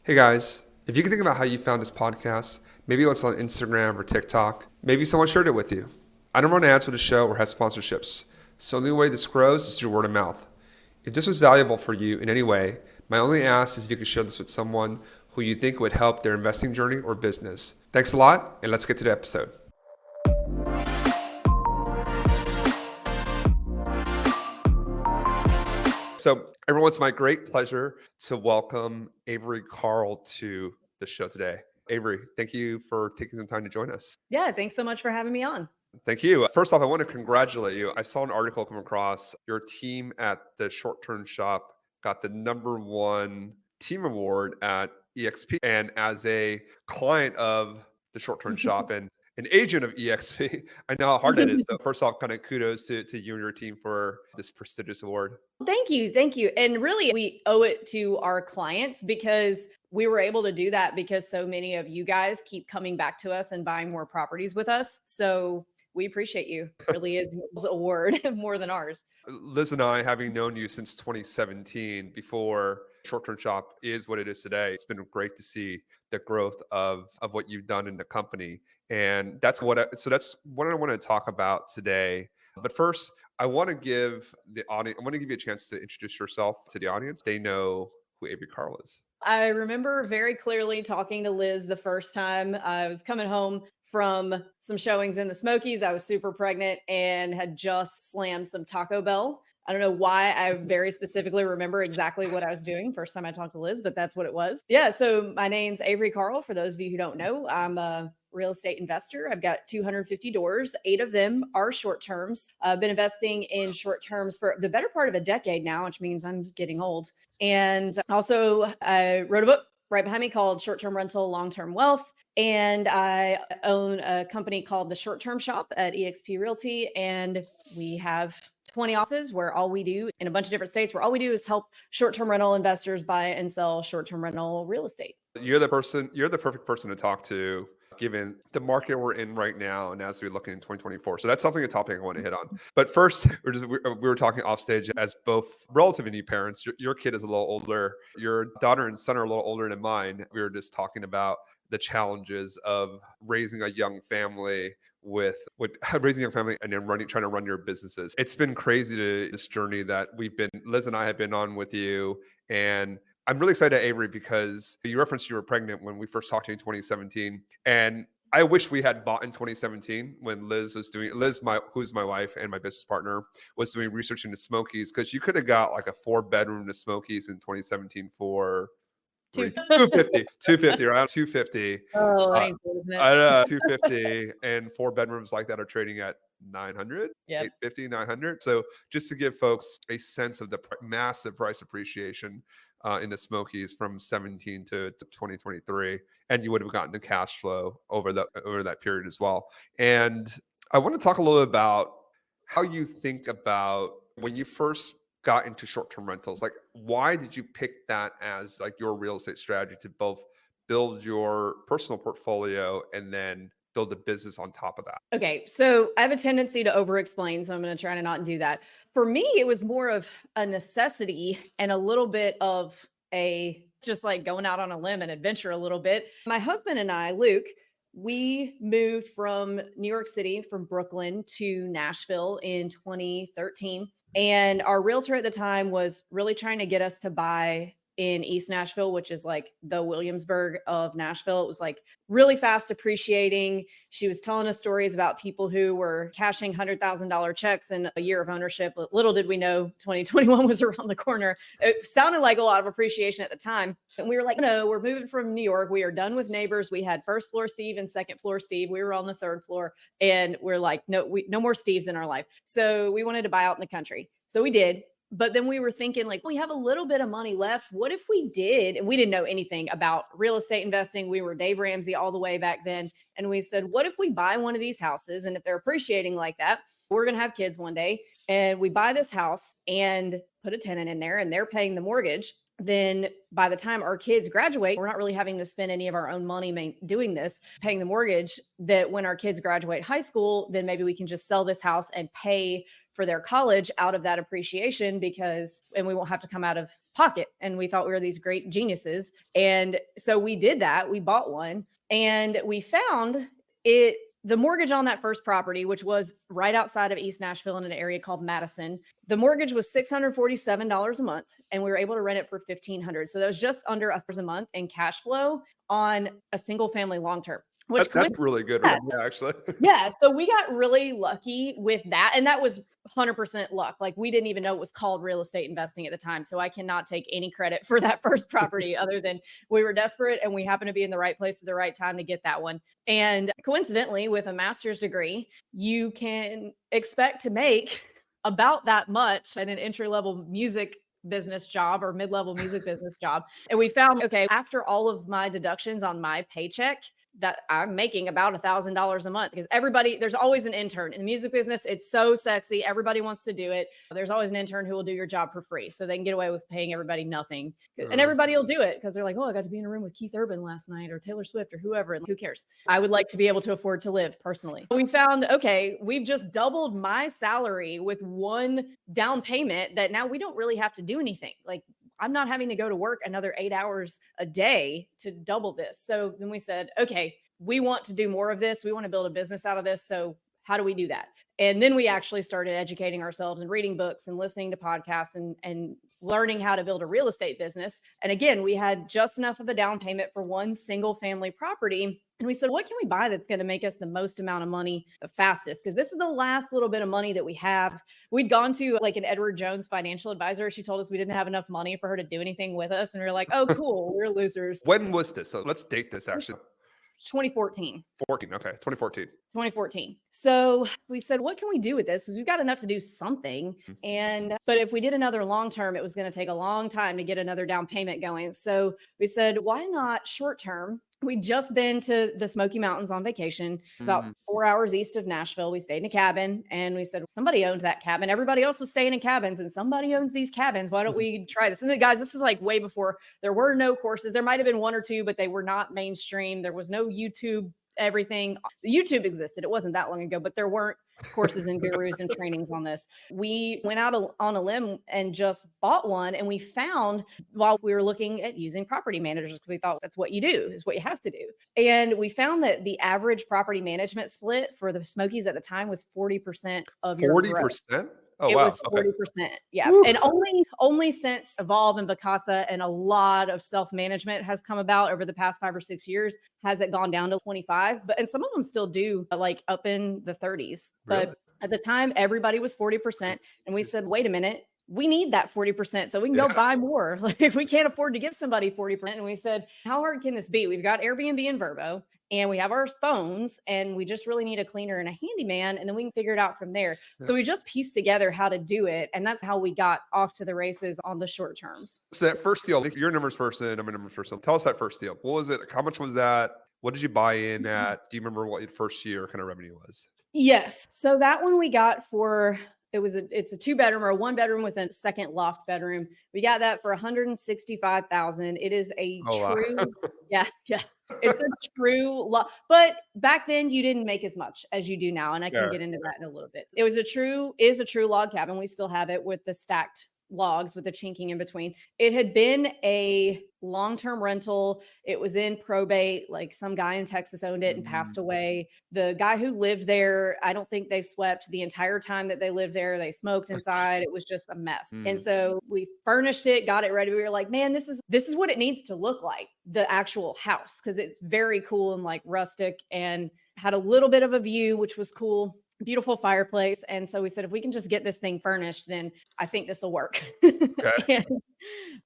Hey guys, if you can think about how you found this podcast, maybe it's on Instagram or TikTok, maybe someone shared it with you. I don't run ads for the show or have sponsorships, so the only way this grows is through word of mouth. If this was valuable for you in any way, my only ask is if you could share this with someone who you think would help their investing journey or business. Thanks a lot, and let's get to the episode. So, everyone, it's my great pleasure to welcome Avery Carl to the show today. Avery, thank you for taking some time to join us. Yeah, thanks so much for having me on. Thank you. First off, I want to congratulate you. I saw an article come across your team at the Short Term Shop got the #1 team award at EXP. And as a client of the Short Term Shop and an agent of EXP, I know how hard that is. So first off, kind of kudos to you and your team for this prestigious award. Thank you. Thank you. And really, we owe it to our clients because we were able to do that because so many of you guys keep coming back to us and buying more properties with us. So we appreciate you. It really is an award more than ours. Liz and I, having known you since 2017, before Short Term Shop is what it is today, it's been great to see the growth of what you've done in the company. And that's what I want to talk about today. But first, I want to give the audience, I want to give you a chance to introduce yourself to the audience. They know who Avery Carl is. I remember very clearly talking to Liz the first time I was coming home from some showings in the Smokies. I was super pregnant and had just slammed some Taco Bell. I don't know why I very specifically remember exactly what I was doing first time I talked to Liz, but that's what it was. Yeah. So my name's Avery Carl. For those of you who don't know, I'm a real estate investor. I've got 250 doors. 8 of them are short terms. I've been investing in short terms for the better part of a decade now, which means I'm getting old. And also I wrote a book right behind me called Short Term Rental, Long Term Wealth. And I own a company called the Short Term Shop at EXP Realty. And we have 20 offices where all we do in a bunch of different states where all we do is help short-term rental investors buy and sell short-term rental real estate. You're the perfect person to talk to given the market we're in right now and as we look in 2024. So that's a topic I want to hit on. But first, we were talking off stage as both relatively new parents. Your kid is a little older. Your daughter and son are a little older than mine. We were just talking about the challenges of raising a young family with raising a young family and then trying to run your businesses. It's been crazy to this journey that Liz and I have been on with you. And I'm really excited, Avery, because you referenced you were pregnant when we first talked to you in 2017. And I wish we had bought in 2017 when who's my wife and my business partner, was doing research into Smokies, because you could have got like a 4-bedroom to Smokies in 2017 for 250, around 250. Oh, I I know, 250, and 4 bedrooms like that are trading at 900, yeah. 850, 900. So just to give folks a sense of the massive price appreciation in the Smokies from 17 to 2023, and you would have gotten the cash flow over that period as well. And I want to talk a little bit about how you think about when you first got into short-term rentals. Like, why did you pick that as like your real estate strategy to both build your personal portfolio and then build a business on top of that? Okay, so I have a tendency to over-explain, so I'm going to try to not do that. For me, it was more of a necessity and a little bit of just like going out on a limb and adventure a little bit. My husband and I, Luke, we moved from New York City, from Brooklyn to Nashville in 2013. And our realtor at the time was really trying to get us to buy in East Nashville, which is like the Williamsburg of Nashville. It was like really fast appreciating. She was telling us stories about people who were cashing $100,000 checks in a year of ownership. Little did we know 2021 was around the corner. It sounded like a lot of appreciation at the time. And we were like, no, we're moving from New York. We are done with neighbors. We had first floor Steve and second floor Steve. We were on the third floor, and we're like, no more Steves in our life. So we wanted to buy out in the country. So we did. But then we were thinking, like, we have a little bit of money left. What if we did? And we didn't know anything about real estate investing. We were Dave Ramsey all the way back then. And we said, what if we buy one of these houses? And if they're appreciating like that, we're going to have kids one day. And we buy this house and put a tenant in there, and they're paying the mortgage. then by the time our kids graduate, we're not really having to spend any of our own money doing this, paying the mortgage. That when our kids graduate high school, then maybe we can just sell this house and pay for their college out of that appreciation and we won't have to come out of pocket. And we thought we were these great geniuses. And so we did that. We bought one and we found the mortgage on that first property, which was right outside of East Nashville in an area called Madison, the mortgage was $647 a month, and we were able to rent it for $1,500. So that was just under $1,000 a month in cash flow on a single family long term. That's really good. Yeah, actually. Yeah. So we got really lucky with that. And that was 100% luck. Like we didn't even know it was called real estate investing at the time. So I cannot take any credit for that first property other than we were desperate and we happened to be in the right place at the right time to get that one. And coincidentally, with a master's degree, you can expect to make about that much in an entry-level music business job or mid-level music business job. And we found, okay, after all of my deductions on my paycheck, that I'm making about $1,000 a month because there's always an intern in the music business. It's so sexy. Everybody wants to do it. There's always an intern who will do your job for free. So they can get away with paying everybody nothing. And everybody will do it because they're like, oh, I got to be in a room with Keith Urban last night or Taylor Swift or whoever. And who cares? I would like to be able to afford to live personally. We found, okay, we've just doubled my salary with one down payment that now we don't really have to do anything. Like I'm not having to go to work another 8 hours a day to double this. So then we said, okay, we want to do more of this. We want to build a business out of this. So how do we do that? And then we actually started educating ourselves and reading books and listening to podcasts and learning how to build a real estate business. And again, we had just enough of a down payment for one single family property. And we said, what can we buy that's going to make us the most amount of money the fastest? Because this is the last little bit of money that we have. We'd gone to like an Edward Jones financial advisor. She told us we didn't have enough money for her to do anything with us. And we were like, oh, cool. We're losers. When was this? So let's date this actually. 2014. 2014. So we said, what can we do with this? Because we've got enough to do something. But if we did another long term, it was going to take a long time to get another down payment going. So we said, why not short term? We'd just been to the Smoky Mountains on vacation. It's about 4 hours east of Nashville. We stayed in a cabin and we said, somebody owns that cabin. Everybody else was staying in cabins and somebody owns these cabins. Why don't we try this? And the guys, this was like way before there were no courses. There might've been one or two, but they were not mainstream. There was no YouTube everything. YouTube existed. It wasn't that long ago, but there weren't courses and gurus and trainings on this. We went out on a limb and just bought one. And we found while we were looking at using property managers, we thought that's what you do, is what you have to do. And we found that the average property management split for the Smokies at the time was 40% of your 40%? Oh, it wow. was 40%. Okay. Yeah. Woo. And only since Evolve and Vacasa and a lot of self-management has come about over the past 5 or 6 years, has it gone down to 25. And some of them still do like up in the 30s. Really? But at the time, everybody was 40%. And we said, wait a minute, we need that 40% so we can go buy more. Like if we can't afford to give somebody 40%. And we said, how hard can this be? We've got Airbnb and Verbo. And we have our phones and we just really need a cleaner and a handyman. And then we can figure it out from there. Yeah. So we just pieced together how to do it. And that's how we got off to the races on the short terms. So that first deal, your numbers first and my numbers first. So tell us that first deal. What was it? How much was that? What did you buy in at? Do you remember what your first year kind of revenue was? Yes. So that one we got for, it's a 2-bedroom or a 1-bedroom with a second loft bedroom. We got that for $165,000. It is a true, wow. yeah. It's a true lot. But back then you didn't make as much as you do now. And I can get into that in a little bit. It was a true log cabin. We still have it with the stacked logs with the chinking in between. It had been a long-term rental. It was in probate. Like some guy in Texas owned it and passed away. The guy who lived there, I don't think they swept the entire time that they lived there. They smoked inside. It was just a mess. And so we furnished it, got it ready. We were like, man, this is what it needs to look like, the actual house, because it's very cool and like rustic and had a little bit of a view, which was cool. Beautiful fireplace. And so we said, if we can just get this thing furnished, then I think this will work. Okay.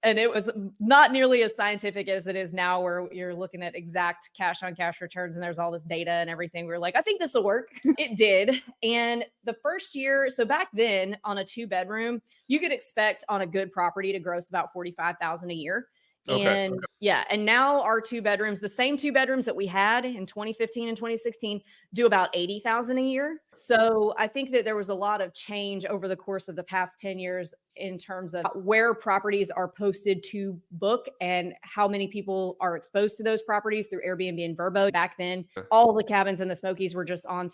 and it was not nearly as scientific as it is now, where you're looking at exact cash on cash returns and there's all this data and everything. We were like, I think this will work. It did. And the first year, so back then on a 2-bedroom, you could expect on a good property to gross about $45,000 a year. Okay. And yeah, and now our 2 bedrooms, the same 2 bedrooms that we had in 2015 and 2016 do about 80,000 a year. So I think that there was a lot of change over the course of the past 10 years in terms of where properties are posted to book and how many people are exposed to those properties through Airbnb and Vrbo. Back then, all the cabins in the Smokies were just on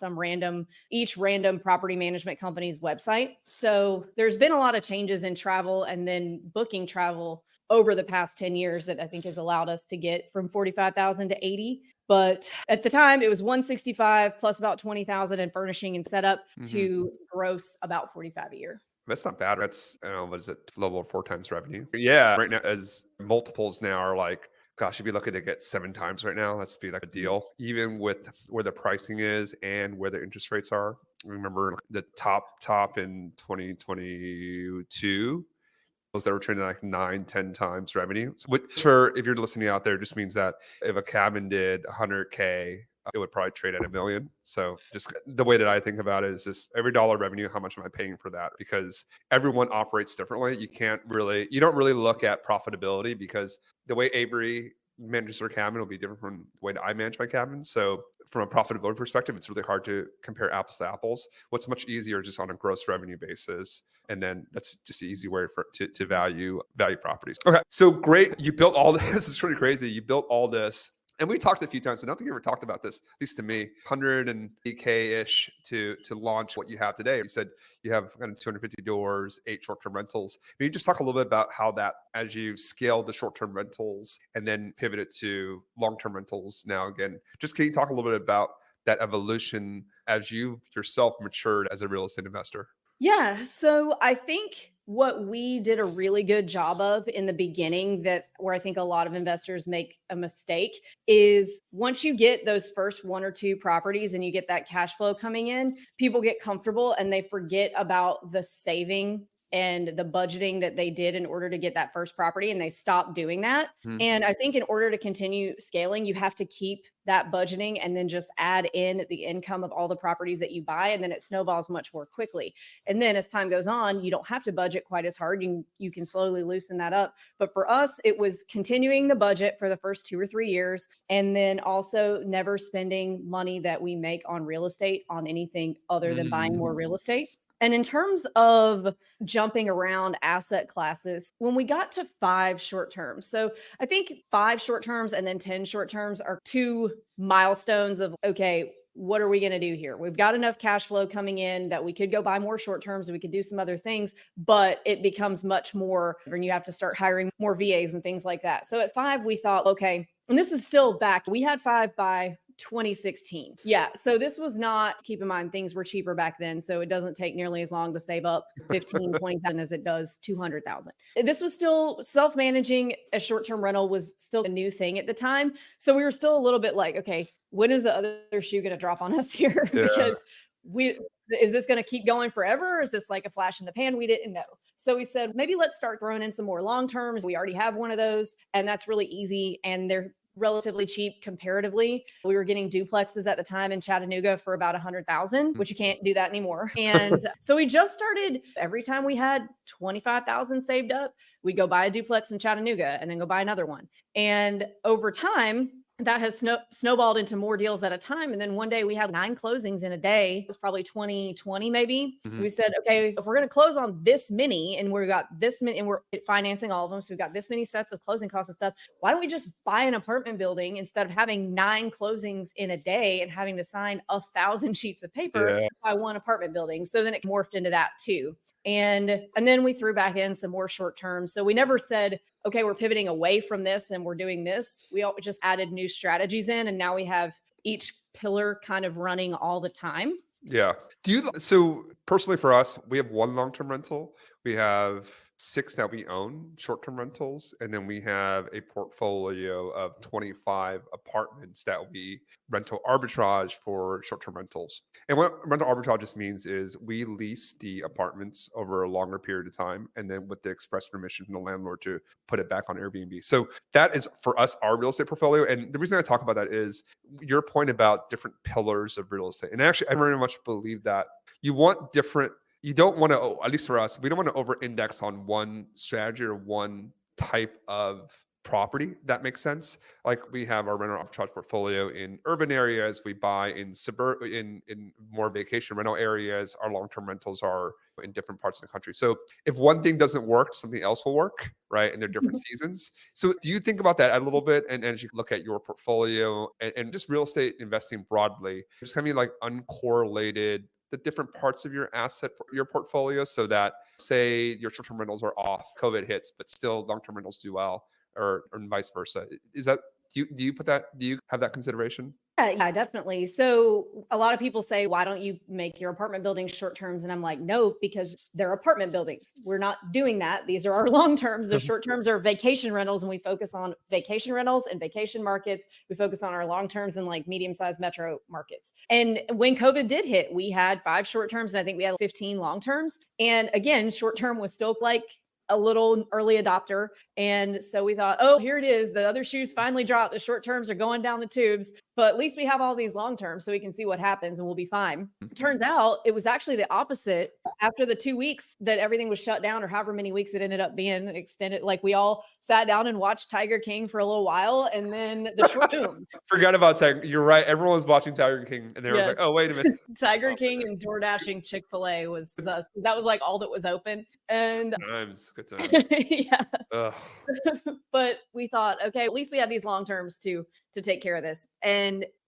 each random property management company's website. So there's been a lot of changes in travel and then booking travel over the past 10 years that I think has allowed us to get from 45,000 to 80. But at the time it was 165 plus about 20,000 in furnishing and setup to gross about 45 a year. That's not bad. That's, I don't know, what is it? Level of 4 times revenue. Yeah. Right now, as multiples now are like, gosh, you'd be looking to get 7 times right now. That's be like a deal, even with where the pricing is and where the interest rates are. I remember the top in 2022 that were trading like 9, 10 times revenue. So which for, if you're listening out there, just means that if a cabin did 100K, it would probably trade at $1 million. So just the way that I think about it is just every dollar revenue, how much am I paying for that? Because everyone operates differently. You don't really look at profitability, because the way Avery manages her cabin will be different from the way that I manage my cabin. So from a profitability perspective, it's really hard to compare apples to apples. What's much easier just on a gross revenue basis. And then that's just the easy way to value properties. Okay. So great. You built all this. It's pretty crazy. You built all this. And we talked a few times, but I don't think you ever talked about this, at least to me, 100K-ish to launch what you have today. You said you have kind of 250 doors, 8 short-term rentals. Can you just talk a little bit about how that, as you scaled the short-term rentals and then pivoted to long-term rentals now again, just can you talk a little bit about that evolution as you yourself matured as a real estate investor? Yeah. So I think what we did a really good job of in the beginning, that where I think a lot of investors make a mistake, is once you get those first 1 or 2 properties and you get that cash flow coming in, people get comfortable and they forget about the saving and the budgeting that they did in order to get that first property, and they stop doing that. And I think in order to continue scaling, you have to keep that budgeting and then just add in the income of all the properties that you buy, and then it snowballs much more quickly. And then as time goes on, you don't have to budget quite as hard. You can slowly loosen that up. But for us, it was continuing the budget for the first 2 or 3 years, and then also never spending money that we make on real estate on anything other than buying more real estate. And in terms of jumping around asset classes, when we got to 5 short terms, so I think 5 short terms and then 10 short terms are 2 milestones of, okay, what are we going to do here? We've got enough cash flow coming in that we could go buy more short terms and we could do some other things, but it becomes much more, and you have to start hiring more VAs and things like that. So at 5, we thought, okay, and this is still back, we had 5 by 2016. Yeah. So this was not, keep in mind, things were cheaper back then. So it doesn't take nearly as long to save up 15, 20,000 as it does 200,000. This was still self-managing. A short-term rental was still a new thing at the time. So we were still a little bit like, okay, when is the other shoe going to drop on us here? Yeah. Because is this going to keep going forever? Or is this like a flash in the pan? We didn't know. So we said, maybe let's start throwing in some more long terms. We already have one of those, and that's really easy. And they're relatively cheap comparatively. We were getting duplexes at the time in Chattanooga for about 100,000, which you can't do that anymore. And so we just started, every time we had 25,000 saved up, we'd go buy a duplex in Chattanooga and then go buy another one. And over time, that has snowballed into more deals at a time. And then one day we had 9 closings in a day. It was probably 2020 maybe. We said, okay, if we're going to close on this many and we've got this many and we're financing all of them, so we've got this many sets of closing costs and stuff, why don't we just buy an apartment building instead of having 9 closings in a day and having to sign 1,000 sheets of paper by one apartment building? So then it morphed into that too. And then we threw back in some more short term. So we never said, okay, we're pivoting away from this and we're doing this. We just added new strategies in, and now we have each pillar kind of running all the time. Yeah. So personally for us, we have 1 long-term rental. We have 6 that we own, short-term rentals. And then we have a portfolio of 25 apartments that we rental arbitrage for short-term rentals. And what rental arbitrage just means is we lease the apartments over a longer period of time, and then with the express permission from the landlord to put it back on Airbnb. So that is for us, our real estate portfolio. And the reason I talk about that is your point about different pillars of real estate. And actually, I very much believe that you don't want to, at least for us, we don't want to over index on one strategy or one type of property that makes sense. Like we have our rental arbitrage portfolio in urban areas, we buy in in more vacation rental areas. Our long-term rentals are in different parts of the country. So if one thing doesn't work, something else will work, right? And they're different seasons. So do you think about that a little bit? And as you look at your portfolio and just real estate investing broadly, just kind of like uncorrelated the different parts of your portfolio, so that say your short-term rentals are off, COVID hits, but still long-term rentals do well, or vice versa. Is that do you put that do you have that consideration? Yeah, definitely. So a lot of people say, why don't you make your apartment buildings short terms? And I'm like, no, because they're apartment buildings. We're not doing that. These are our long terms. The short terms are vacation rentals, and we focus on vacation rentals and vacation markets. We focus on our long terms and like medium sized metro markets. And when COVID did hit, we had 5 short terms, and I think we had 15 long terms. And again, short term was still like a little early adopter. And so we thought, oh, here it is. The other shoes finally dropped. The short terms are going down the tubes, but at least we have all these long terms so we can see what happens and we'll be fine. Turns out it was actually the opposite. After the 2 weeks that everything was shut down, or however many weeks it ended up being extended, like we all sat down and watched Tiger King for a little while, and then the short boomed. Forgot about Tiger. You're right. Everyone was watching Tiger King, and they was like, Yes. "Oh, wait a minute." Tiger King and door dashing Chick-fil-A was us. That was like all that was open. And Good times. yeah. Ugh. But we thought, okay, at least we have these long terms to take care of this.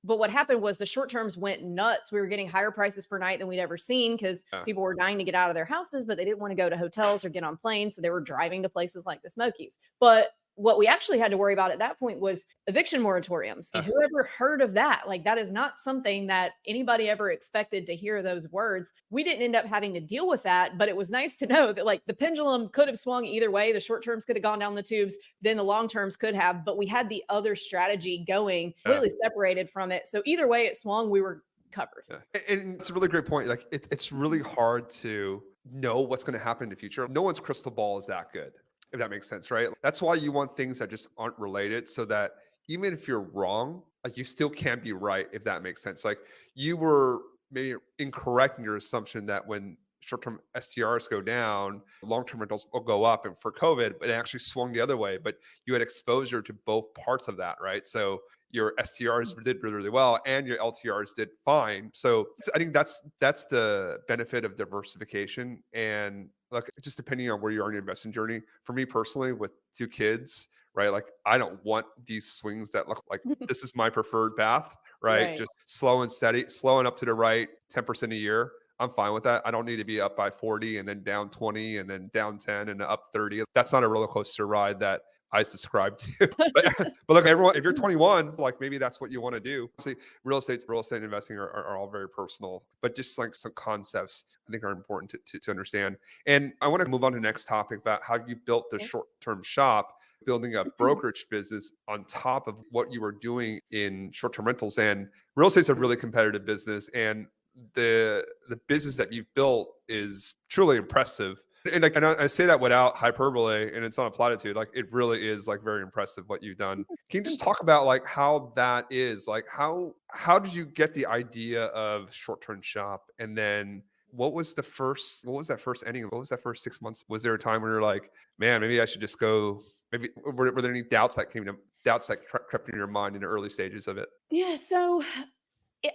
But what happened was the short terms went nuts. We were getting higher prices per night than we'd ever seen, because people were dying to get out of their houses, but they didn't want to go to hotels or get on planes. So they were driving to places like the Smokies. But what we actually had to worry about at that point was eviction moratoriums. And whoever heard of that? Like, that is not something that anybody ever expected to hear those words. We didn't end up having to deal with that, but it was nice to know that like the pendulum could have swung either way. The short terms could have gone down the tubes, then the long terms could have, but we had the other strategy going, completely separated from it. So either way it swung, we were covered. Yeah. And it's a really great point. Like it's really hard to know what's going to happen in the future. No one's crystal ball is that good, if that makes sense, right? That's why you want things that just aren't related, so that even if you're wrong, like you still can't be right, if that makes sense. Like you were maybe incorrect in your assumption that when short-term STRs go down, long-term rentals will go up, and for COVID, but it actually swung the other way. But you had exposure to both parts of that, right? So your STRs did really, really well, and your LTRs did fine. So I think that's the benefit of diversification. And like, just depending on where you are in your investing journey. For me personally, with 2 kids, right? Like I don't want these swings that look like this is my preferred path, right? Right. Just slow and steady, slowing up to the right 10% a year. I'm fine with that. I don't need to be up by 40 and then down 20 and then down 10 and up 30. That's not a roller coaster ride that I subscribe to. But look, everyone, if you're 21, like maybe that's what you want to do. Obviously, real estate investing are all very personal, but just like some concepts I think are important to understand. And I want to move on to the next topic about how you built the short-term shop, building a brokerage business on top of what you were doing in short-term rentals. And real estate is a really competitive business, and the business that you've built is truly impressive. And like, and I say that without hyperbole, and it's not a platitude. Like it really is like very impressive what you've done. Can you just talk about like how that is? Like how did you get the idea of short-term shop? And then what was that first inning? What was that first 6 months? Was there a time where you're like, man, maybe I should just go? Maybe were there any doubts that crept in your mind in the early stages of it? Yeah. So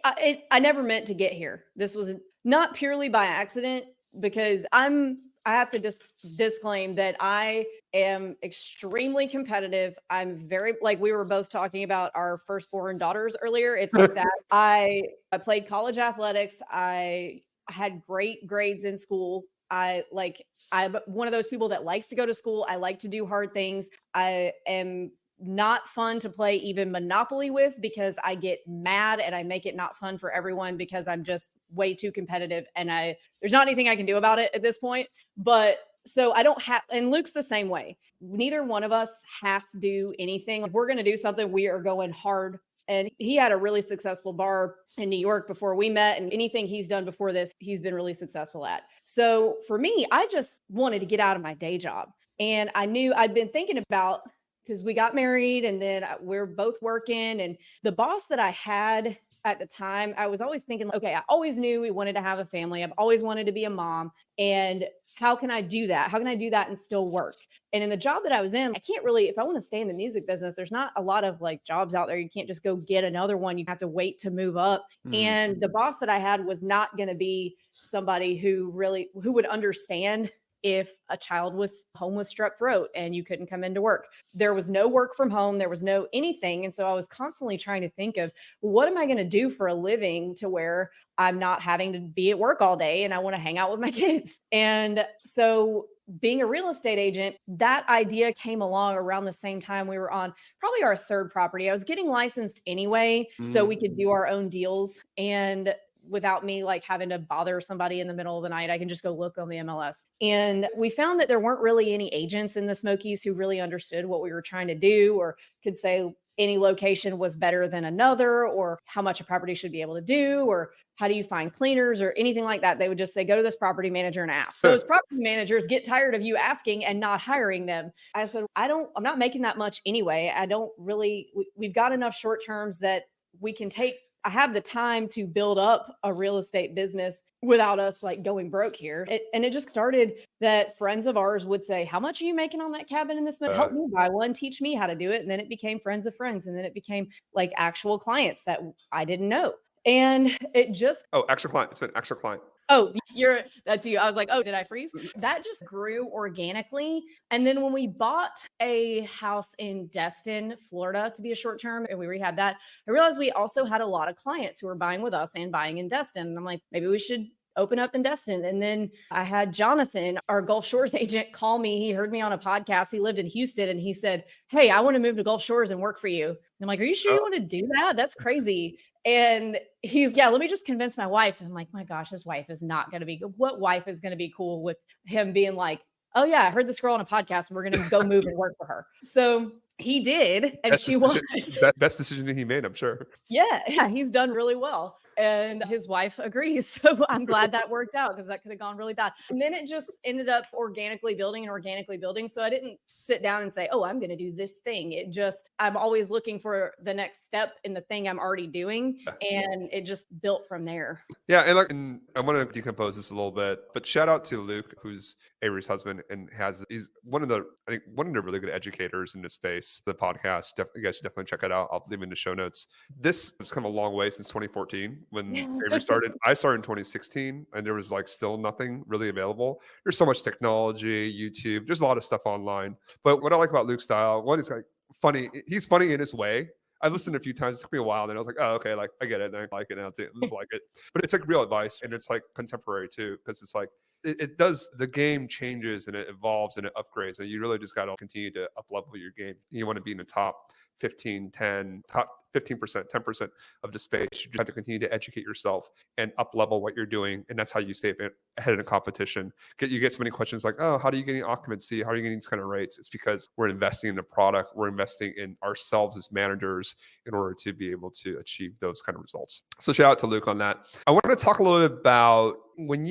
I never meant to get here. This was not purely by accident, because I have to disclaim that I am extremely competitive. I'm very, like we were both talking about our firstborn daughters earlier. It's like that. I played college athletics. I had great grades in school. I'm one of those people that likes to go to school. I like to do hard things. I am not fun to play even Monopoly with, because I get mad and I make it not fun for everyone because I'm just way too competitive, and there's not anything I can do about it at this point. But so I don't have, and Luke's the same way. Neither one of us have to do anything. If we're going to do something, we are going hard. And he had a really successful bar in New York before we met, and anything he's done before this, he's been really successful at. So for me, I just wanted to get out of my day job. And I knew I'd been thinking about, because we got married and then we're both working, and the boss that I had at the time, I was always thinking, okay, I always knew we wanted to have a family. I've always wanted to be a mom. And how can I do that? How can I do that and still work? And in the job that I was in, I can't really, if I want to stay in the music business, there's not a lot of like jobs out there. You can't just go get another one. You have to wait to move up. Mm. And the boss that I had was not going to be somebody who would understand if a child was home with strep throat and you couldn't come into work. There was no work from home, there was no anything. And so I was constantly trying to think of, what am I going to do for a living to where I'm not having to be at work all day and I want to hang out with my kids. And so being a real estate agent, that idea came along around the same time we were on probably our third property. I was getting licensed anyway, so we could do our own deals. And without me like having to bother somebody in the middle of the night, I can just go look on the MLS. And we found that there weren't really any agents in the Smokies who really understood what we were trying to do or could say any location was better than another, or how much a property should be able to do, or how do you find cleaners or anything like that. They would just say, go to this property manager and ask. Those property managers get tired of you asking and not hiring them. I said, I'm not making that much anyway. I don't really, we've got enough short terms that we can take. I have the time to build up a real estate business without us like going broke here. And it just started that friends of ours would say, how much are you making on that cabin in this? Help me buy one, teach me how to do it. And then it became friends of friends. And then it became like actual clients that I didn't know. And it just, Oh, extra client. It's been extra client. oh, that's you. I was like, oh, did I freeze? That just grew organically. And then when we bought a house in Destin, Florida to be a short term and we rehabbed that, I realized we also had a lot of clients who were buying with us and buying in Destin. And I'm like, maybe we should open up in Destin. And then I had Jonathan, our Gulf Shores agent, call me. He heard me on a podcast. He lived in Houston and he said, hey, I want to move to Gulf Shores and work for you. And I'm like, are you sure you want to do that? That's crazy. And he's, yeah, let me just convince my wife. And I'm like, my gosh, his wife is not going to be, what wife is going to be cool with him being like, oh yeah, I heard this girl on a podcast and we're going to go move and work for her. So he did. And Best she was. Best decision that he made, I'm sure. Yeah, he's done really well. And his wife agrees. So I'm glad that worked out because that could have gone really bad. And then it just ended up organically building and organically building. So I didn't sit down and say, oh, I'm going to do this thing. It just, I'm always looking for the next step in the thing I'm already doing. And it just built from there. Yeah. And I want to decompose this a little bit, but shout out to Luke, who's Avery's husband and he's one of the really good educators in this space. The podcast, you guys should definitely check it out. I'll leave it in the show notes. This has come a long way since 2014 when Avery started. I started in 2016 and there was like still nothing really available. There's so much technology, YouTube, there's a lot of stuff online. But what I like about Luke's style, one is like funny. He's funny in his way. I listened a few times. It took me a while. And then I was like, oh, okay, like I get it. And I like it now too. I like it. But it's like real advice. And it's like contemporary too. Because it's like, it does, the game changes and it evolves and it upgrades. And you really just got to continue to up level your game. You want to be in the top 15, 10, top 15%, 10% of the space. You just have to continue to educate yourself and up level what you're doing. And that's how you stay ahead in a competition. You get so many questions like, oh, how are you getting occupancy? How are you getting these kind of rates? It's because we're investing in the product. We're investing in ourselves as managers in order to be able to achieve those kind of results. So shout out to Luke on that. I want to talk a little bit about when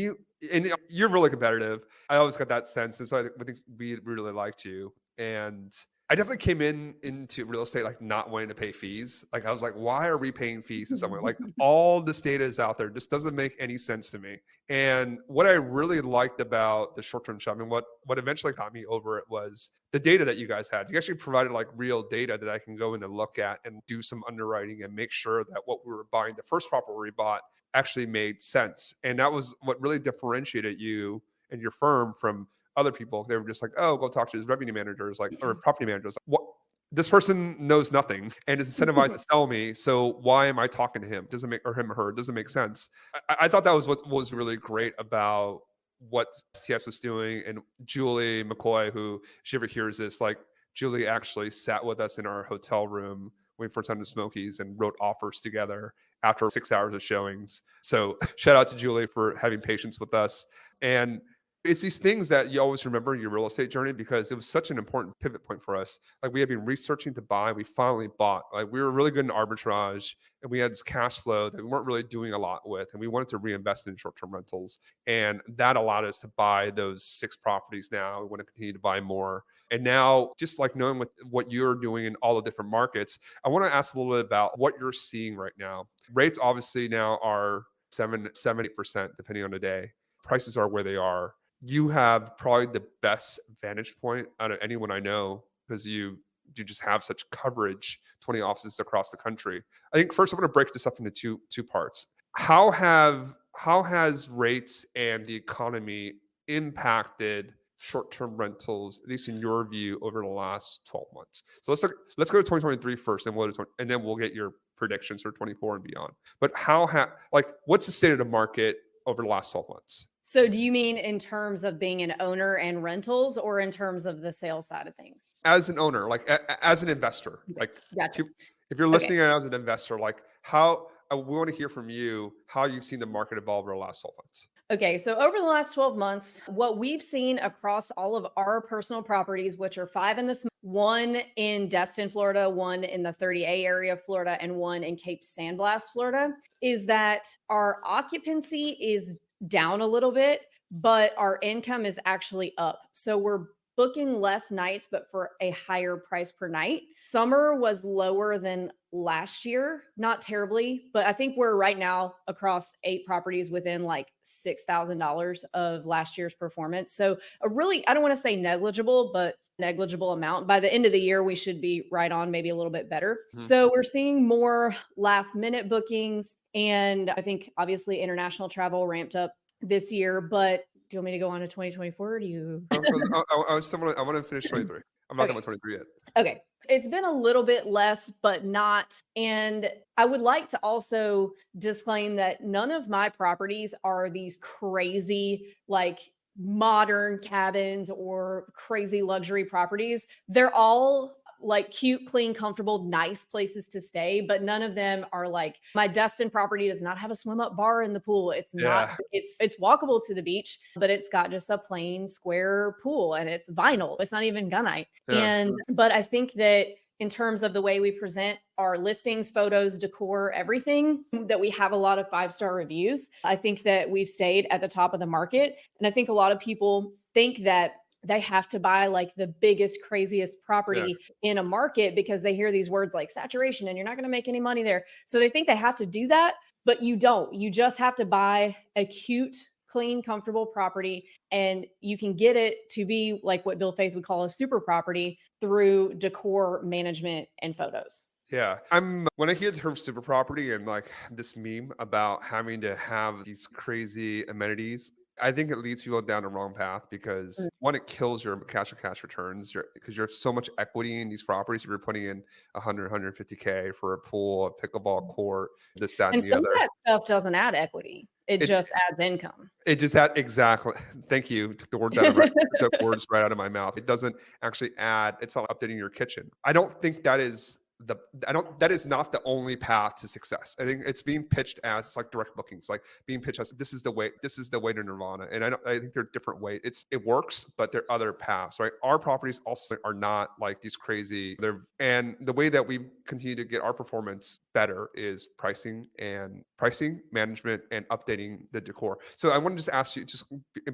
and you're really competitive. I always got that sense. And so I think we really liked you. And I definitely came into real estate like not wanting to pay fees. Like I was like, why are we paying fees to somewhere? Like all this data is out there. It just doesn't make any sense to me. And what I really liked about the short-term shopping, what eventually got me over it was the data that you guys had. You actually provided like real data that I can go in and look at and do some underwriting and make sure that what we were buying, the first property we bought, actually made sense. And that was what really differentiated you and your firm from other people. They were just like, oh, go talk to his revenue managers, like, or property managers. What? This person knows nothing and is incentivized to sell me. So why am I talking to him? Doesn't make, or him or her, doesn't make sense. I thought that was what was really great about what STS was doing. And Julie McCoy, who, if she ever hears this, like Julie actually sat with us in our hotel room when we first went to Smokies and wrote offers together after 6 hours of showings. So shout out to Julie for having patience with us. And it's these things that you always remember in your real estate journey because it was such an important pivot point for us. Like we had been researching to buy, we finally bought. Like we were really good in arbitrage and we had this cash flow that we weren't really doing a lot with. And we wanted to reinvest in short-term rentals. And that allowed us to buy those 6 properties now. We want to continue to buy more. And now just like knowing what you're doing in all the different markets, I want to ask a little bit about what you're seeing right now. Rates obviously now are 70% depending on the day. Prices are where they are. you have probably the best vantage point out of anyone I know because you just have such coverage, 20 offices across the country. I think first I'm going to break this up into two parts. How has rates and the economy impacted short-term rentals, at least in your view, over the last 12 months? So let's go to 2023 first, and and then we'll get your predictions for 24 and beyond. But what's the state of the market over the last 12 months? So do you mean in terms of being an owner and rentals, or in terms of the sales side of things? As an owner, as an investor, Okay, gotcha. if you're Okay. listening as an investor, how we want to hear from you how you've seen the market evolve over the last 12 months. Okay, so over the last 12 months, what we've seen across all of our personal properties, which are 5 in this, one in Destin, Florida, one in the 30A area of Florida, and one in Cape Sandblast, Florida, is that our occupancy is down a little bit, but our income is actually up. So we're booking less nights, but for a higher price per night. Summer was lower than last year, not terribly, but I think we're right now across 8 properties within like $6,000 of last year's performance. So a really, I don't want to say negligible, but negligible amount. By the end of the year, we should be right on, maybe a little bit better. Mhm. So we're seeing more last minute bookings. And I think obviously international travel ramped up this year, but do you want me to go on to 2024? Or do you? I want to finish 23. I'm not done Okay. with 23 yet. Okay. It's been a little bit less, but not. And I would like to also disclaim that none of my properties are these crazy, like modern cabins or crazy luxury properties. They're all like cute, clean, comfortable, nice places to stay, but none of them are like my Destin property does not have a swim up bar in the pool. It's not, Yeah. it's walkable to the beach, but it's got just a plain square pool and it's vinyl. It's not even gunite. Yeah. But I think that in terms of the way we present our listings, photos, decor, everything, that we have a lot of 5-star reviews. I think that we've stayed at the top of the market. And I think a lot of people think that they have to buy like the biggest, craziest property in a market because they hear these words like saturation and you're not going to make any money there. So they think they have to do that, but you don't. You just have to buy a cute, clean, comfortable property, and you can get it to be like what Bill Faith would call a super property through decor management and photos. Yeah. When I hear the term super property and like this meme about having to have these crazy amenities, I think it leads people down the wrong path because one, it kills your cash on cash returns because you have so much equity in these properties. If you're putting in 100, 150K for a pool, a pickleball court, this, that, and And the some of other. that stuff doesn't add equity. It It just adds income. It just had exactly. Thank you. Took the words out of my took the words right out of my mouth. It doesn't actually add. It's not updating your kitchen. I don't think that is that is not the only path to success. I think it's being pitched as it's like direct bookings, like being pitched as this is the way to nirvana. And I think there are different ways. It works, but there are other paths, right? Our properties also are not like these crazy. And the way that we continue to get our performance better is pricing management and updating the decor. So I want to just ask you, just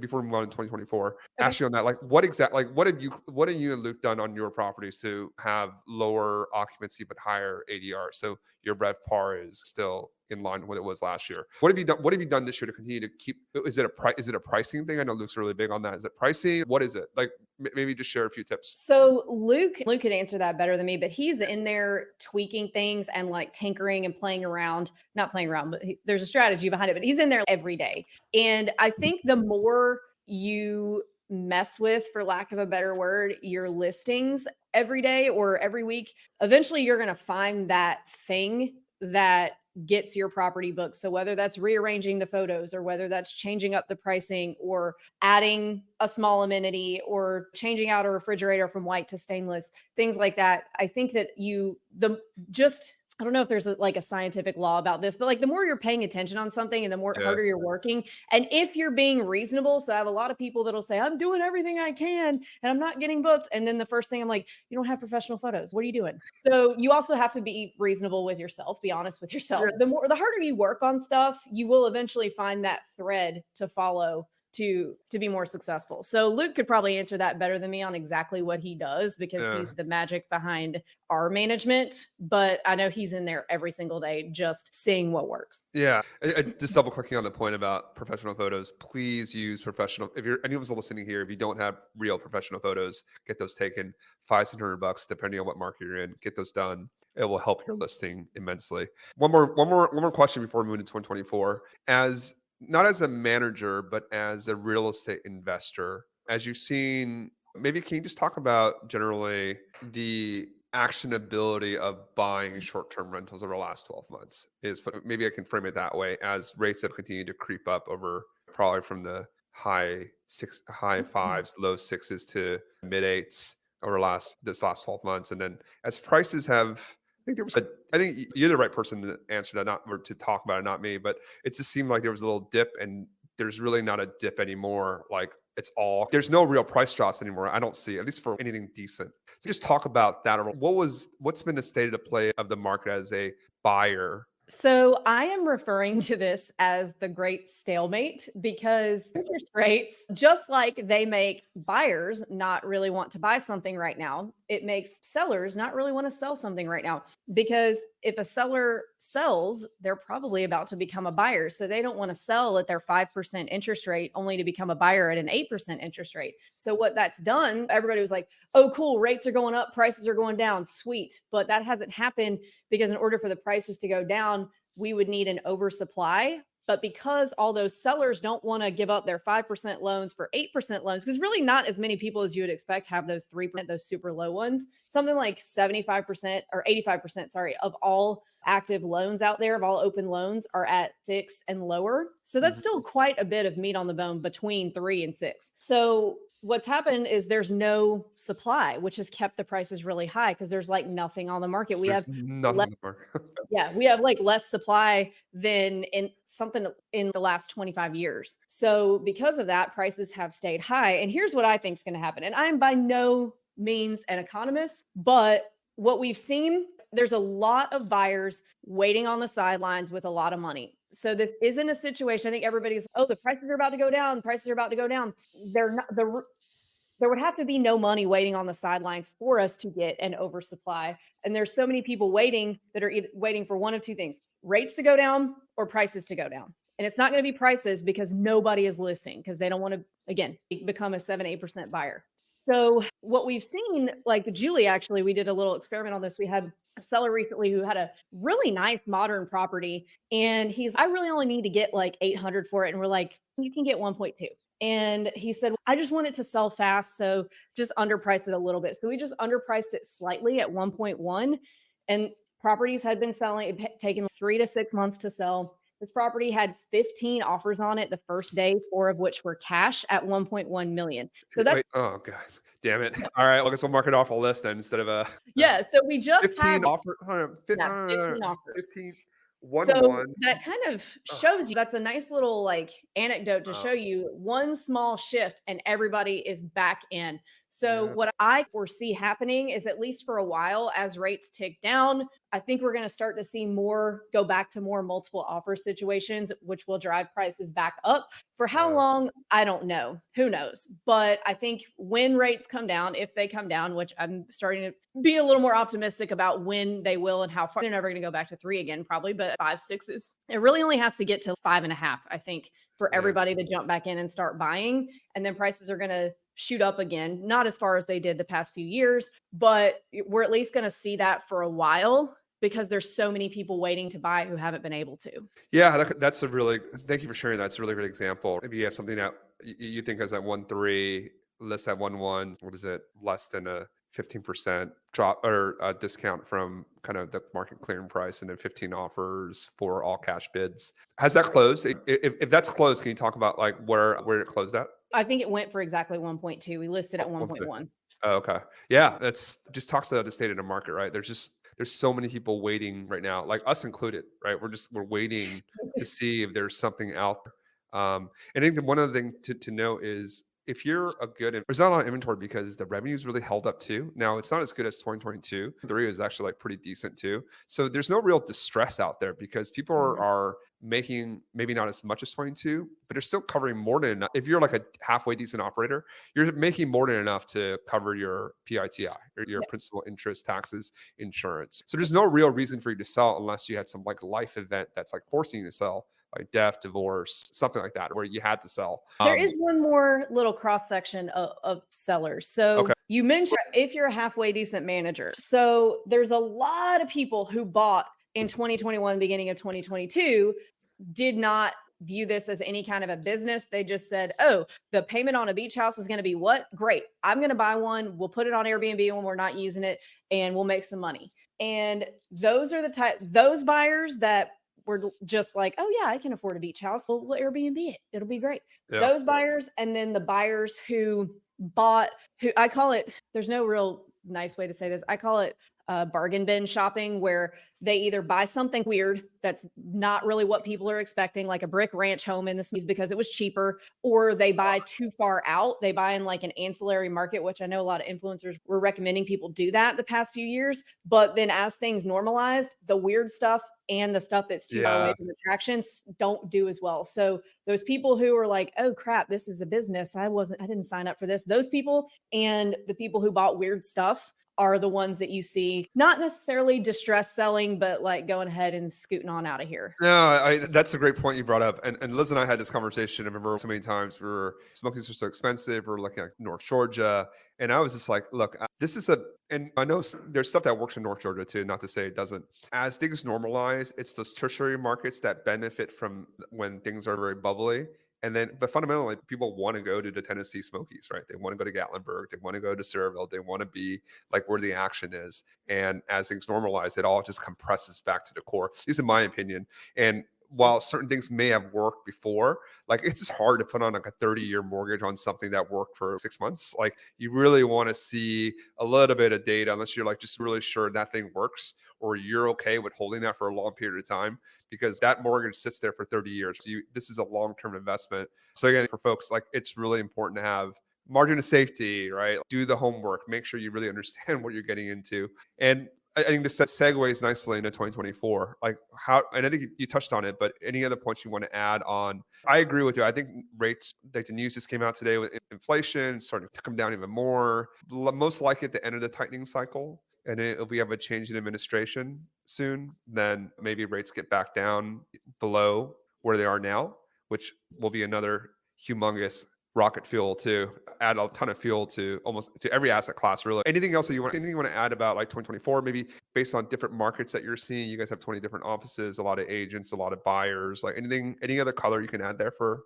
before we move on to 2024, ask you on that, like what have you and Luke done on your properties to have lower occupancy but higher ADR? So your RevPAR is still in line with what it was last year. What have you done? What have you done this year to continue to keep? Is it a pricing thing? I know Luke's really big on that. Is it pricing? What is it? Like maybe just share a few tips. So Luke could answer that better than me, but he's in there tweaking things and like tinkering and playing around, not playing around, but there's a strategy behind it, but he's in there every day. And I think the more you mess with, for lack of a better word, your listings every day or every week, eventually you're going to find that thing that gets your property booked. So whether that's rearranging the photos or whether that's changing up the pricing or adding a small amenity or changing out a refrigerator from white to stainless, things like that. I think that I don't know if there's a scientific law about this, but like the more you're paying attention on something and the more harder you're working, and if you're being reasonable. So I have a lot of people that'll say, I'm doing everything I can and I'm not getting booked. And then the first thing I'm like, you don't have professional photos. What are you doing? So you also have to be reasonable with yourself, be honest with yourself. The harder you work on stuff, you will eventually find that thread to follow to be more successful. So Luke could probably answer that better than me on exactly what he does because Yeah. he's the magic behind our management, but I know he's in there every single day just seeing what works. Yeah, just double clicking on the point about professional photos. Please use professional. If you're anyone's listening here, if you don't have real professional photos, get those taken. $500-$600, depending on what market you're in. Get those done. It will help your listing immensely. One more question before we move into 2024. As not as a manager, but as a real estate investor, as you've seen, maybe can you just talk about generally the actionability of buying short-term rentals over the last 12 months is, but maybe I can frame it that way, as rates have continued to creep up over probably from the high Mhm. fives, low sixes to mid eights over this last 12 months. And then as prices have, I think you're the right person to answer that, not or to talk about it, not me, but it just seemed like there was a little dip and there's really not a dip anymore. Like there's no real price drops anymore. I don't see, at least for anything decent. So just talk about that. Or what's been the state of play of the market as a buyer? So I am referring to this as the great stalemate because interest rates, just like they make buyers not really want to buy something right now, it makes sellers not really want to sell something right now. Because if a seller sells, they're probably about to become a buyer. So they don't want to sell at their 5% interest rate only to become a buyer at an 8% interest rate. So what that's done, everybody was like, oh, cool, rates are going up, prices are going down, sweet. But that hasn't happened because in order for the prices to go down, we would need an oversupply. But because all those sellers don't want to give up their 5% loans for 8% loans, because really not as many people as you would expect have those 3%, those super low ones, something like 75% or 85%, sorry, of all active loans out there, of all open loans are at 6 and lower. So that's Mhm. still quite a bit of meat on the bone between 3 and 6. So what's happened is there's no supply, which has kept the prices really high because there's like nothing on the market. We There's have nothing in the market. yeah, we have like less supply than in something in the last 25 years. So because of that, prices have stayed high. And here's what I think is going to happen. And I'm by no means an economist, but what we've seen, there's a lot of buyers waiting on the sidelines with a lot of money. So this isn't a situation. I think everybody's, oh, the prices are about to go down. The prices are about to go down. They're not there would have to be no money waiting on the sidelines for us to get an oversupply. And there's so many people waiting that are either waiting for one of two things: rates to go down or prices to go down. And it's not going to be prices because nobody is listing because they don't want to, again, become a 7-8% buyer. So what we've seen, like Julie, actually, we did a little experiment on this. We had a seller recently who had a really nice modern property. And I really only need to get like 800 for it. And we're like, you can get 1.2. And he said, I just want it to sell fast. So just underprice it a little bit. So we just underpriced it slightly at 1.1. And properties had been selling, taken 3 to 6 months to sell. This property had 15 offers on it the first day, 4 of which were cash at 1.1 million. So that's, Wait, oh god, damn it! All right, well, I guess we'll mark it off a list then instead of a yeah. So we just had, 15 offer. yeah, 15 offers. 15, So 1-1. that kind of Oh, shows you that's a nice little like anecdote to wow. show you one small shift and everybody is back in. So Yeah. what I foresee happening is at least for a while as rates tick down, I think we're going to start to see more go back to more multiple offer situations, which will drive prices back up. For how Wow. long, I don't know. Who knows? But I think when rates come down, if they come down, which I'm starting to be a little more optimistic about when they will and how far, they're never going to go back to 3 again, probably, but 5, 6 is, it really only has to get to 5.5, I think, for Yeah. everybody to jump back in and start buying. And then prices are going to shoot up again, not as far as they did the past few years, but we're at least going to see that for a while because there's so many people waiting to buy who haven't been able to. Yeah, that's a really thank you for sharing that. It's a really great example. If you have something that you think is at 1.3, list at 1.1, what is it? Less than a 15% drop or a discount from kind of the market clearing price, and then 15 offers for all cash bids. Has that closed? If that's closed, can you talk about like where it closed at? I think it went for exactly 1.2. We listed at 1.2. 1.1. Oh, okay. Yeah, that's just talks about the state of the market, right? There's so many people waiting right now, like us included, right? We're waiting to see if there's something out there. And I think that one other thing to know is if you're there's not a lot of inventory because the revenue's really held up too. Now it's not as good as 2022. 3 is actually like pretty decent too. So there's no real distress out there because people are making maybe not as much as 22, but you're still covering more than enough. If you're like a halfway decent operator, you're making more than enough to cover your PITI or your Yeah. principal, interest, taxes, insurance. So there's no real reason for you to sell unless you had some like life event that's like forcing you to sell, like death, divorce, something like that, where you had to sell. There is one more little cross section of sellers. So Okay. you mentioned if you're a halfway decent manager. So there's a lot of people who bought in 2021, beginning of 2022, did not view this as any kind of a business. They just said, oh, the payment on a beach house is going to be what? Great. I'm going to buy one. We'll put it on Airbnb when we're not using it and we'll make some money. And those are those buyers that were just like, oh yeah, I can afford a beach house. We'll Airbnb it. It'll be great. Yeah. Those buyers. And then the buyers who bought, who I call it, there's no real nice way to say this. I call it bargain bin shopping, where they either buy something weird that's not really what people are expecting, like a brick ranch home in this because it was cheaper, or they buy too far out. They buy in like an ancillary market, which I know a lot of influencers were recommending people do that the past few years. But then as things normalized, the weird stuff and the stuff that's too far away from attractions don't do as well. So those people who are like, oh crap, this is a business. I didn't sign up for this. Those people and the people who bought weird stuff are the ones that you see not necessarily distress selling, but like going ahead and scooting on out of here. No, that's a great point you brought up. And Liz and I had this conversation. I remember so many times we were smoking's are so expensive. We're looking at North Georgia. And I was just like, look, this is and I know there's stuff that works in North Georgia too, not to say it doesn't. As things normalize, it's those tertiary markets that benefit from when things are very bubbly. And then, but fundamentally, people want to go to the Tennessee Smokies, right? They want to go to Gatlinburg. They want to go to Cedarville. They want to be like where the action is. And as things normalize, it all just compresses back to the core. At least in my opinion. And while certain things may have worked before, like it's just hard to put on like a 30-year mortgage on something that worked for 6 months. Like you really want to see a little bit of data, unless you're like just really sure that thing works, or you're okay with holding that for a long period of time, because that mortgage sits there for 30 years. So this is a long-term investment. So again, for folks, like it's really important to have margin of safety, right? Do the homework, make sure you really understand what you're getting into. And I think this segues nicely into 2024. Like how, and I think you touched on it, but any other points you want to add on? I agree with you. I think rates, like the news just came out today with inflation starting to come down even more, most likely at the end of the tightening cycle. And if we have a change in administration soon, then maybe rates get back down below where they are now, which will be another humongous rocket fuel to add a ton of fuel to almost to every asset class, really. Anything else that anything you want to add about like 2024, maybe based on different markets that you're seeing? You guys have 20 different offices, a lot of agents, a lot of buyers, like any other color you can add there for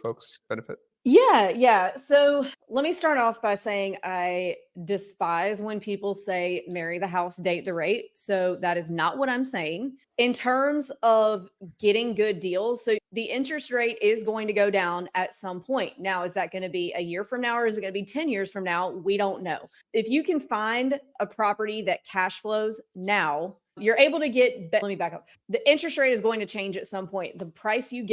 folks' benefit? Yeah. So let me start off by saying I despise when people say marry the house, date the rate. So that is not what I'm saying. In terms of getting good deals, so the interest rate is going to go down at some point. Now, is that going to be a year from now, or is it going to be 10 years from now? We don't know. If you can find a property that cash flows now, you're able to get, let me back up. The interest rate is going to change at some point. The price you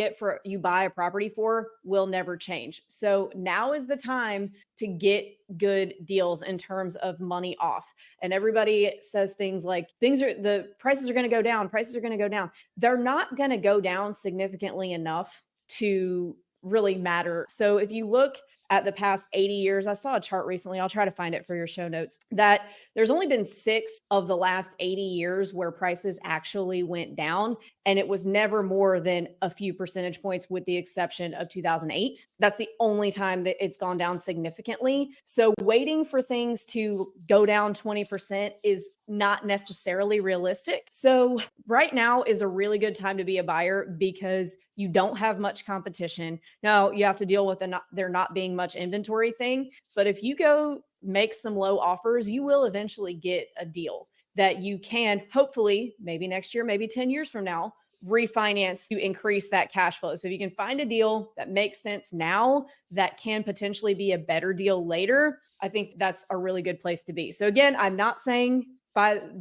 buy a property for will never change. So now is the time to get good deals in terms of money off. And everybody says things like the prices are going to go down. Prices are going to go down. They're not going to go down significantly enough to really matter. So if you look at the past 80 years, I saw a chart recently, I'll try to find it for your show notes, that there's only been 6 of the last 80 years where prices actually went down. And it was never more than a few percentage points, with the exception of 2008. That's the only time that it's gone down significantly. So waiting for things to go down 20% is not necessarily realistic. So right now is a really good time to be a buyer because you don't have much competition. Now you have to deal with there not being much inventory thing, but if you go make some low offers, you will eventually get a deal that you can hopefully, maybe next year, maybe 10 years from now, refinance to increase that cash flow. So if you can find a deal that makes sense now, that can potentially be a better deal later, I think that's a really good place to be. So again, I'm not saying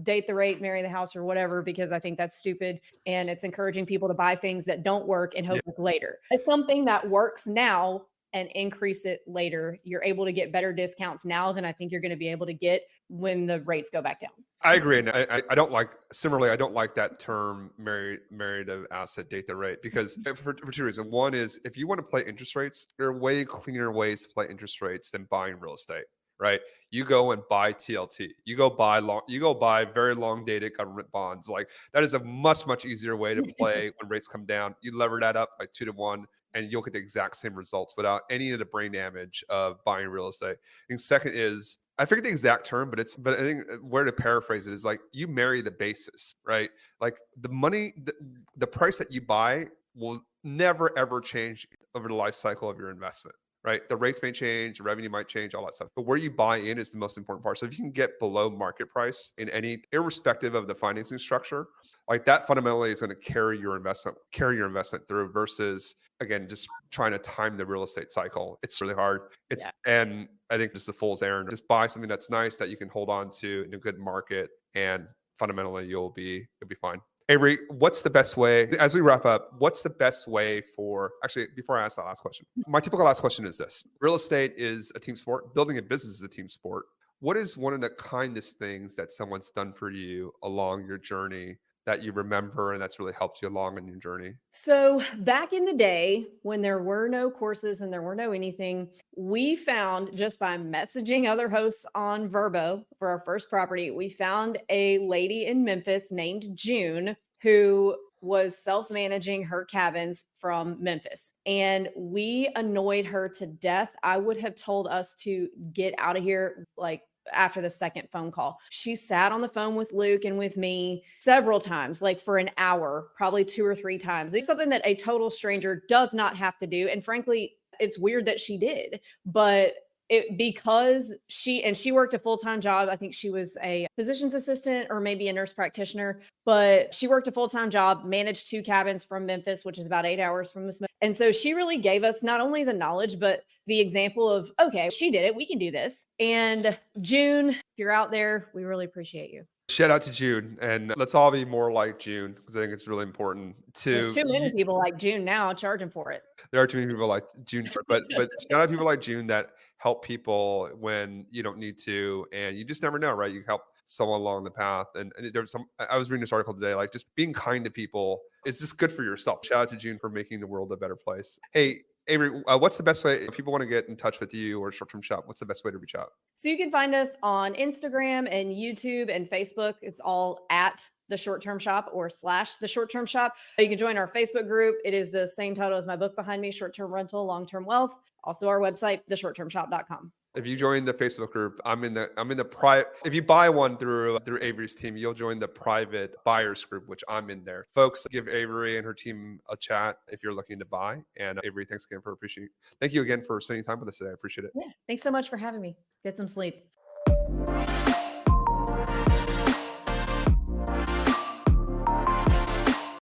date the rate, marry the house, or whatever, because I think that's stupid. And it's encouraging people to buy things that don't work and hope later. It's something that works now and increase it later. You're able to get better discounts now than I think you're going to be able to get when the rates go back down. I agree. And I don't like, similarly, I don't like that term married of asset, date the rate, because for two reasons. One is if you want to play interest rates, there are way cleaner ways to play interest rates than buying real estate, right? You go and buy TLT. You go buy very long dated government bonds. Like that is a much easier way to play when rates come down. You lever that up by 2 to 1 and you'll get the exact same results without any of the brain damage of buying real estate. And second is, I forget the exact term, but I think where to paraphrase it is like you marry the basis, right? Like the money, the price that you buy will never ever change over the life cycle of your investment, right? The rates may change, the revenue might change, all that stuff. But where you buy in is the most important part. So if you can get below market price in any, irrespective of the financing structure, like that fundamentally is going to carry your investment through versus again just trying to time the real estate cycle. It's really hard. Yeah. And I think just the fool's errand. Just buy something that's nice that you can hold on to in a good market, and fundamentally you'll be fine. Avery, what's the best way, as we wrap up, what's the best way for, actually, before I ask that last question, my typical last question is this. Real estate is a team sport. Building a business is a team sport. What is one of the kindest things that someone's done for you along your journey that you remember and that's really helped you along in your journey? So back in the day when there were no courses and there were no anything, we found just by messaging other hosts on Verbo for our first property, we found a lady in Memphis named June who was self-managing her cabins from Memphis. And we annoyed her to death. I would have told us to get out of here like after the second phone call. She sat on the phone with Luke and with me several times, like for an hour, probably 2 or 3 times. It's something that a total stranger does not have to do. And frankly, it's weird that she did, but because she worked a full-time job. I think she was a physician's assistant or maybe a nurse practitioner, but she worked a full-time job, managed 2 cabins from Memphis, which is about 8 hours from the. And so she really gave us not only the knowledge, but the example of, okay, she did it. We can do this. And June, if you're out there, we really appreciate you. Shout out to June, and let's all be more like June because I think it's really important There's to. too many people like June now charging for it. There are too many people like June, but shout out to people like June that help people when you don't need to, and you just never know, right? You help someone along the path, and there's some. I was reading this article today, like just being kind to people is just good for yourself. Shout out to June for making the world a better place. Hey, Avery, what's the best way if people want to get in touch with you or Short Term Shop? What's the best way to reach out? So you can find us on Instagram and YouTube and Facebook. It's all at The Short Term Shop or / The Short Term Shop. You can join our Facebook group. It is the same title as my book behind me, Short Term Rental, Long Term Wealth. Also our website, theshorttermshop.com. If you join the Facebook group, I'm in the private. If you buy one through Avery's team, you'll join the private buyers group, which I'm in there. Folks, give Avery and her team a chat if you're looking to buy. And Avery, thank you again for spending time with us today. I appreciate it. Yeah. Thanks so much for having me. Get some sleep.